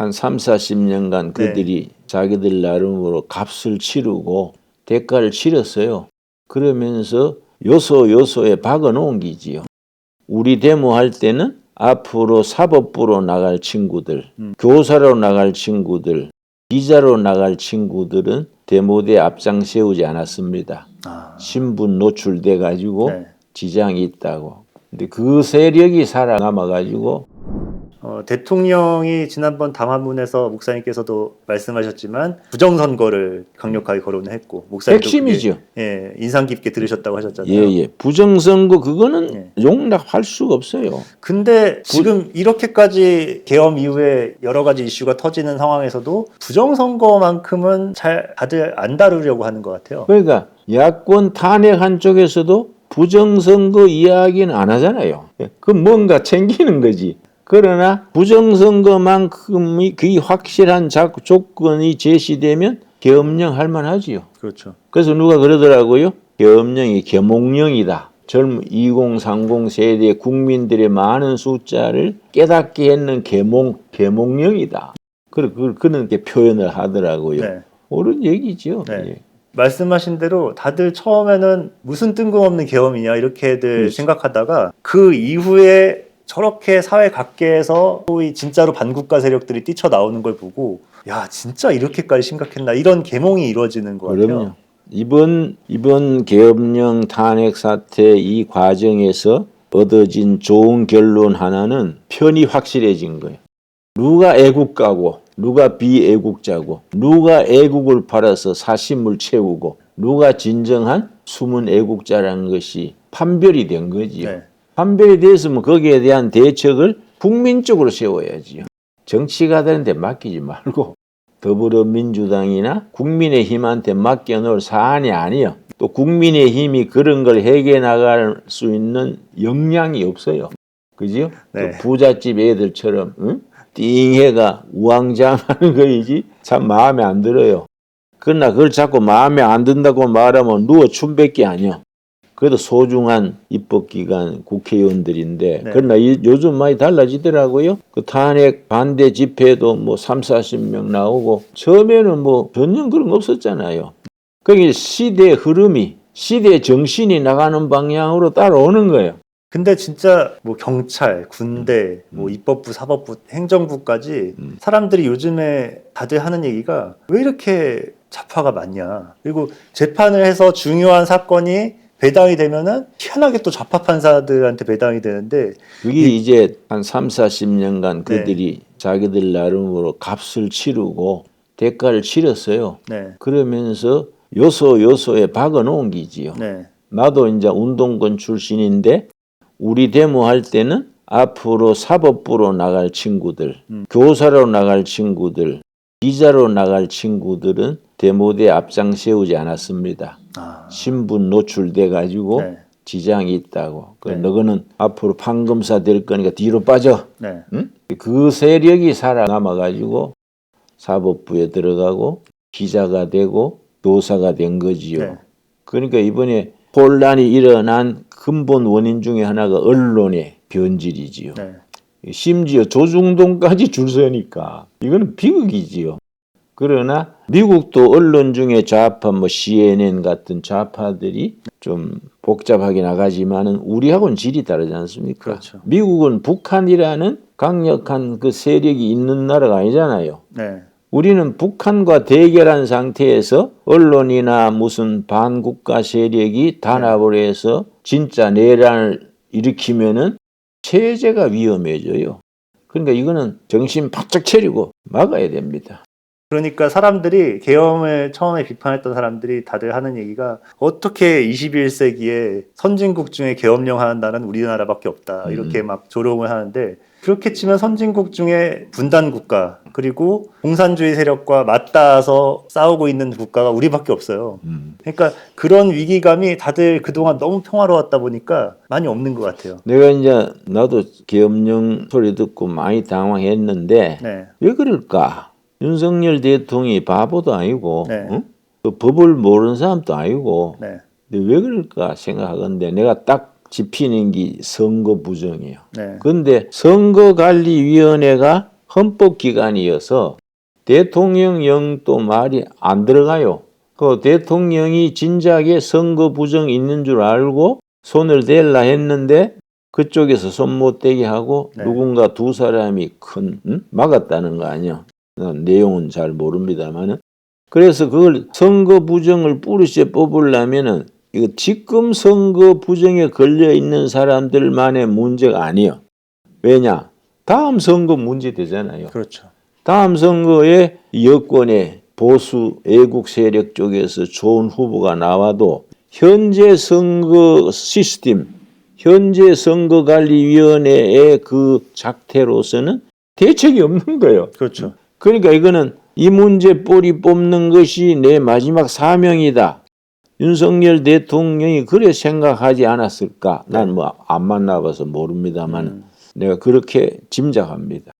한 3, 40년간 그들이 자기들 나름으로 값을 치르고 대가를 치렀어요. 그러면서 요소에 박아놓은 기지요. 우리 데모할 때는 앞으로 사법부로 나갈 친구들, 교사로 나갈 친구들, 기자로 나갈 친구들은 데모대에 앞장 세우지 않았습니다. 신분 노출돼 가지고 지장이 있다고. 근데 그 세력이 살아남아 가지고 대통령이 지난번 담화문에서 목사님께서도 말씀하셨지만 부정선거를 강력하게 거론을 했고 목사님도 핵심이죠. 그게, 인상 깊게 들으셨다고 하셨잖아요. 예. 부정선거 그거는 용납할 수가 없어요. 근데 지금 이렇게까지 계엄 이후에 여러 가지 이슈가 터지는 상황에서도 부정선거만큼은 잘 다들 안 다루려고 하는 것 같아요. 그러니까 야권 탄핵한 쪽에서도 부정선거 이야기는 안 하잖아요. 그 뭔가 챙기는 거지. 그러나 부정선거만큼이 그게 확실한 조건이 제시되면 계엄령 할 만하지요. 그렇죠. 그래서 누가 그러더라고요. 계엄령이 계몽령이다. 젊은 2030 세대 국민들의 많은 숫자를 깨닫게 했는 계몽령이다. 그렇게 표현을 하더라고요. 옳은 얘기죠. 예. 말씀하신 대로 다들 처음에는 무슨 뜬금없는 계엄이냐 이렇게들 생각하다가 그 이후에 저렇게 사회 각계에서 소위 진짜로 반국가 세력들이 뛰쳐나오는 걸 보고 야 진짜 이렇게까지 심각했나 이런 계몽이 이루어지는 것 같아요. 이번 계엄령 탄핵 사태 이 과정에서 얻어진 좋은 결론 하나는 편이 확실해진 거예요. 누가 애국가고 누가 비애국자고 누가 애국을 팔아서 사심을 채우고 누가 진정한 숨은 애국자라는 것이 판별이 된 거지요. 판별이 됐으면 거기에 대한 대책을 국민적으로 세워야지요. 정치가들한테 맡기지 말고 더불어민주당이나 국민의힘한테 맡겨놓을 사안이 아니요. 또 국민의힘이 그런 걸 해결해 나갈 수 있는 역량이 없어요. 그죠? 또 부잣집 애들처럼 띵해가 우왕좌왕하는 거이지 참 마음에 안 들어요. 그러나 그걸 자꾸 마음에 안 든다고 말하면 누워 춤밖에 아니요. 그래도 소중한 입법기관 국회의원들인데 그러나 요즘 많이 달라지더라고요. 그 탄핵 반대 집회도 뭐 3, 40명 나오고 처음에는 뭐 전혀 그런 거 없었잖아요. 그게 시대의 흐름이 시대의 정신이 나가는 방향으로 따라오는 거예요. 근데 진짜 뭐 경찰, 군대, 뭐 입법부, 사법부, 행정부까지 사람들이 요즘에 다들 하는 얘기가 왜 이렇게 좌파가 많냐. 그리고 재판을 해서 중요한 사건이 배당이 되면은 희한하게 또 좌파 판사들한테 배당이 되는데 그게 이제 한 3, 40년간 그들이 자기들 나름으로 값을 치르고 대가를 치렀어요. 그러면서 요소에 박아놓은 기지요. 나도 이제 운동권 출신인데 우리 데모할 때는 앞으로 사법부로 나갈 친구들, 교사로 나갈 친구들, 기자로 나갈 친구들은 데모대에 앞장 세우지 않았습니다. 신분 노출돼 가지고 지장이 있다고. 너는 앞으로 판검사 될 거니까 뒤로 빠져. 그 세력이 살아남아 가지고 사법부에 들어가고 기자가 되고 교사가 된 거지요. 그러니까 이번에 혼란이 일어난 근본 원인 중에 하나가 언론의 변질이지요. 심지어 조중동까지 줄 서니까 이거는 비극이지요. 그러나 미국도 언론 중에 좌파 뭐 CNN 같은 좌파들이 좀 복잡하게 나가지만은 우리하고는 질이 다르지 않습니까? 그렇죠. 미국은 북한이라는 강력한 그 세력이 있는 나라가 아니잖아요. 우리는 북한과 대결한 상태에서 언론이나 무슨 반국가 세력이 단합을 해서 진짜 내란을 일으키면은 체제가 위험해져요. 그러니까 이거는 정신 바짝 차리고 막아야 됩니다. 그러니까 사람들이 계엄을 처음에 비판했던 사람들이 다들 하는 얘기가 어떻게 21세기에 선진국 중에 계엄령 하는 나라는 우리나라밖에 없다 이렇게 막 조롱을 하는데 그렇게 치면 선진국 중에 분단 국가 그리고 공산주의 세력과 맞닿아서 싸우고 있는 국가가 우리밖에 없어요. 그러니까 그런 위기감이 다들 그동안 너무 평화로웠다 보니까 많이 없는 것 같아요. 내가 이제 나도 계엄령 소리 듣고 많이 당황했는데 왜 그럴까? 윤석열 대통령이 바보도 아니고 그 법을 모르는 사람도 아니고 근데 왜 그럴까 생각하건데 내가 딱 짚히는 게 선거 부정이에요. 그런데 선거관리위원회가 헌법기관이어서 대통령령도 말이 안 들어가요. 그 대통령이 진작에 선거 부정 있는 줄 알고 손을 댈라 했는데 그쪽에서 손 못 대게 하고 네. 누군가 두 사람이 막았다는 거 아니야. 내용은 잘 모릅니다만은. 그래서 그걸 선거 부정을 뿌리째 뽑으려면은 이거 지금 선거 부정에 걸려 있는 사람들만의 문제가 아니에요. 왜냐? 다음 선거 문제 되잖아요. 그렇죠. 다음 선거에 여권의 보수 애국 세력 쪽에서 좋은 후보가 나와도 현재 선거 시스템, 현재 선거관리위원회의 그 작태로서는 대책이 없는 거예요. 그렇죠. 그러니까 이거는 이 문제 뿌리 뽑는 것이 내 마지막 사명이다. 윤석열 대통령이 그래 생각하지 않았을까? 난 뭐 안 만나봐서 모릅니다만 내가 그렇게 짐작합니다.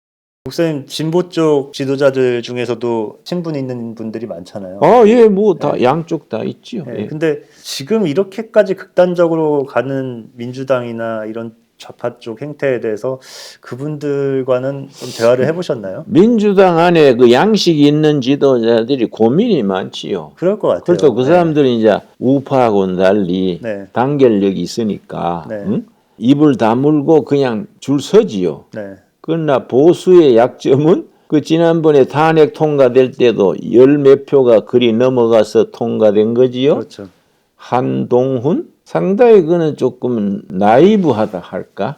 목사님 진보 쪽 지도자들 중에서도 친분 있는 분들이 많잖아요. 예, 뭐 다 양쪽 다 있지요. 네, 예. 근데 지금 이렇게까지 극단적으로 가는 민주당이나 이런 좌파 쪽 행태에 대해서 그분들과는 좀 대화를 해보셨나요? 민주당 안에 그 양식이 있는 지도자들이 고민이 많지요. 그럴 것 같아요. 그렇죠. 그 사람들은 이제 우파하고는 달리 네. 단결력이 있으니까 네. 응? 입을 다물고 그냥 줄 서지요. 네. 그러나 보수의 약점은 그 지난번에 탄핵 통과될 때도 열 몇 표가 그리 넘어가서 통과된 거지요. 그렇죠. 한동훈? 상당히 그는 조금 나이브하다 할까?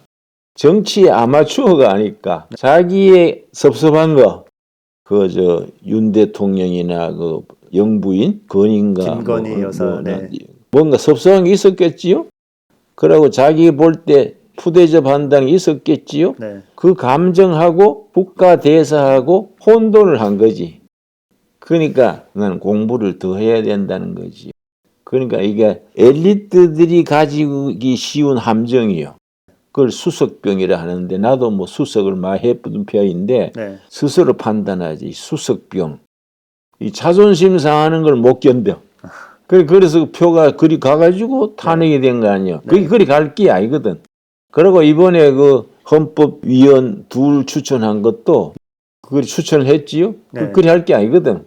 정치의 아마추어가 아닐까? 자기의 섭섭한 거, 윤 대통령이나 그 영부인, 건인가, 김건희 여사, 네. 뭔가 섭섭한 게 있었겠지요? 그러고 자기 볼 때 푸대접 한다는 게 있었겠지요? 네. 그 감정하고 국가대사하고 혼돈을 한 거지. 그러니까 나는 공부를 더 해야 된다는 거지. 그러니까 이게 엘리트들이 가지기 쉬운 함정이요. 그걸 수석병이라 하는데 나도 뭐 수석을 많이 해본 편인데 네. 스스로 판단하지. 수석병. 이 자존심 상하는 걸 못 견뎌. 그래서 표가 그리 가가지고 탄핵이 된 거 아니야. 그게 그리 갈 게 아니거든. 그리고 이번에 그 헌법위원 둘 추천한 것도 그걸 추천을 했지요. 네. 그리 할 게 아니거든.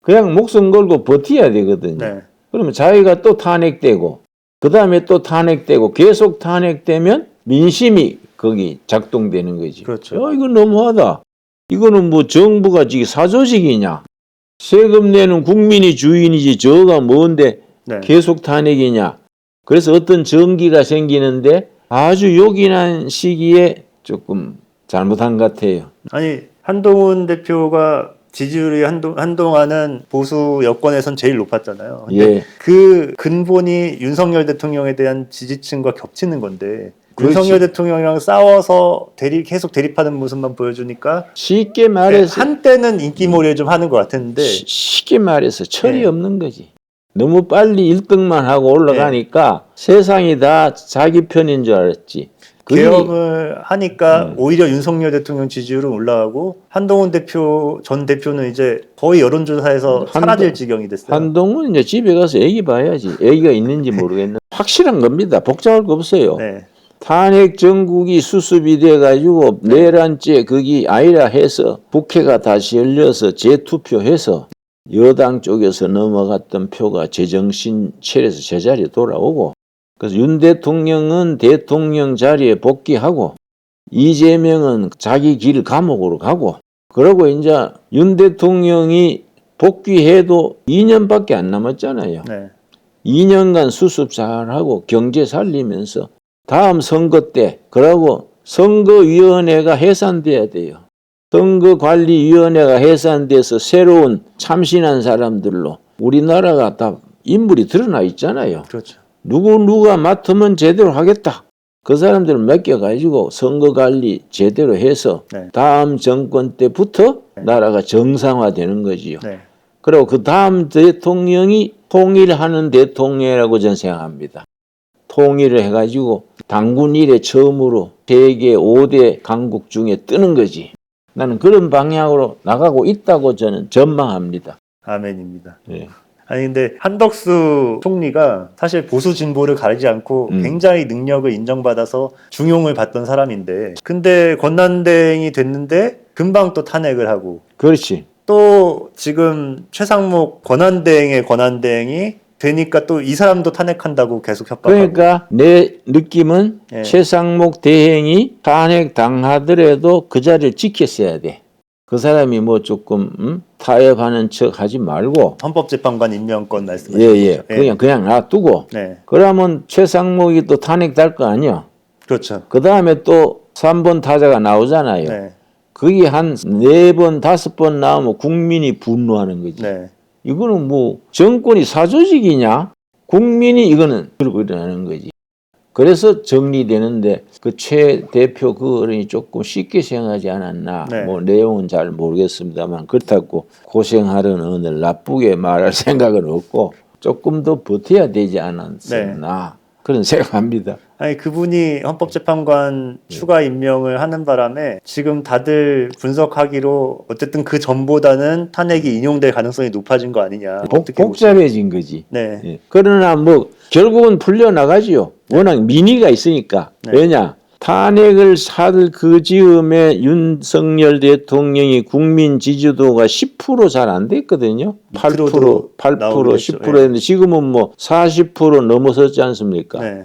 그냥 목숨 걸고 버텨야 되거든요. 네. 그러면 자기가 또 탄핵되고 그 다음에 또 탄핵되고 계속 탄핵되면 민심이 거기 작동되는 거지. 그렇죠. 야, 이거 너무하다. 이거는 뭐 정부가 지금 사조직이냐. 세금 내는 국민이 주인이지 저가 뭔데 네. 계속 탄핵이냐. 그래서 어떤 정기가 생기는데 아주 요긴한 시기에 조금 잘못한 것 같아요. 아니 한동훈 대표가 지지율이 한동안은 보수 여권에선 제일 높았잖아요. 근데 예. 그 근본이 윤석열 대통령에 대한 지지층과 겹치는 건데 그렇지. 윤석열 대통령이랑 싸워서 계속 대립하는 모습만 보여주니까 쉽게 말해서 한때는 인기몰이를 좀 하는 것 같았는데 쉽게 말해서 철이 네. 없는 거지. 너무 빨리 1등만 하고 올라가니까 세상이 다 자기 편인 줄 알았지. 개혁을 하니까 오히려 윤석열 대통령 지지율은 올라가고 한동훈 전 대표는 이제 거의 여론조사에서 사라질 지경이 됐어요. 한동훈은 이제 집에 가서 애기 봐야지. 애기가 있는지 모르겠는데 확실한 겁니다. 복잡할 거 없어요. 네. 탄핵 정국이 수습이 돼가지고 내란죄 거기 아니라 해서 국회가 다시 열려서 재투표해서 여당 쪽에서 넘어갔던 표가 제정신 차려서 제자리에 돌아오고 그래서 윤 대통령은 대통령 자리에 복귀하고 이재명은 자기 길 감옥으로 가고 그러고 이제 윤 대통령이 복귀해도 2년밖에 안 남았잖아요. 네. 2년간 수습 잘하고 경제 살리면서 다음 선거 때 그러고 선거위원회가 해산돼야 돼요. 선거관리위원회가 해산돼서 새로운 참신한 사람들로 우리나라가 다 인물이 드러나 있잖아요. 그렇죠. 누가 맡으면 제대로 하겠다. 그 사람들을 맡겨가지고 선거관리 제대로 해서 네. 다음 정권 때부터 나라가 정상화되는 거지요. 네. 그리고 그 다음 대통령이 통일하는 대통령이라고 저는 생각합니다. 통일을 해가지고 당군 이래 처음으로 세계 5대 강국 중에 뜨는 거지. 나는 그런 방향으로 나가고 있다고 저는 전망합니다. 아멘입니다. 네. 아니 근데 한덕수 총리가 사실 보수 진보를 가리지 않고 굉장히 능력을 인정받아서 중용을 받던 사람인데 근데 권한대행이 됐는데 금방 또 탄핵을 하고 그렇지. 또 지금 최상목 권한대행의 권한대행이 되니까 또 이 사람도 탄핵한다고 계속 협박하고 그러니까 내 느낌은 예. 최상목 대행이 탄핵 당하더라도 그 자리를 지켰어야 돼. 그 사람이 뭐 조금 타협하는 척 하지 말고 헌법재판관 임명권 말씀하시는 예예 거죠. 그냥 놔두고 네. 그러면 최상목이 또 탄핵될 거 아니야. 그렇죠. 그 다음에 또 3번 타자가 나오잖아요. 네. 그게 한 4번 5번 나오면 국민이 분노하는 거지. 네. 이거는 뭐 정권이 사조직이냐? 국민이 이거는 그러고 일어나는 거지. 그래서 정리되는데 그 최 대표 그 어른이 조금 쉽게 생각하지 않았나. 네. 뭐 내용은 잘 모르겠습니다만 그렇다고 고생하려는 오늘 나쁘게 말할 생각은 없고 조금 더 버텨야 되지 않았었나. 그런 생각합니다. 아니 그분이 헌법재판관 추가 임명을 하는 바람에 지금 다들 분석하기로 어쨌든 그 전보다는 탄핵이 인용될 가능성이 높아진 거 아니냐. 어떻게 복잡해진 거지. 네. 예. 그러나 뭐 결국은 풀려나가지요. 워낙 민의가 있으니까. 네. 왜냐? 탄핵을 살 그 즈음에 윤석열 대통령이 국민 지지도가 10% 잘 안 됐거든요. 8%, 8%, 나오기도 했죠. 10% 했는데 지금은 뭐 40% 넘어섰지 않습니까? 네.